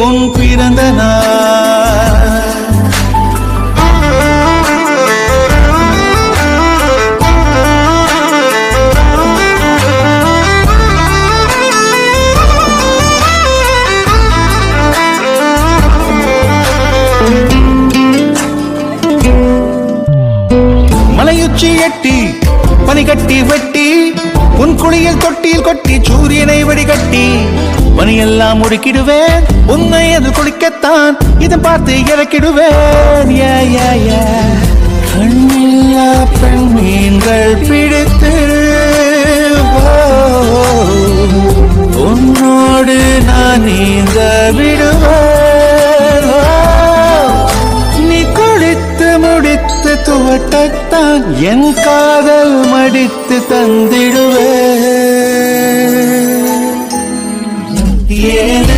உன் பிறந்த நாள். மலையுச்சி எட்டி பனி கட்டி வெட்டி உன் குளியல் தொட்டியில் கொட்டி சூரியனை வடிகட்டி பனியெல்லாம் முடுக்கிடுவேன் உன்னை அது குளிக்கத்தான் இதை பார்த்து இறக்கிடுவேன். கண்ணில்லா பெண் மீன்கள் பிடித்து உன்னோடு நான் நீந்த விடுவேன். நீ குளித்து முடித்து துவட்டத்தான் என் காதல் மடித்து தந்திடுவேன். ஏன்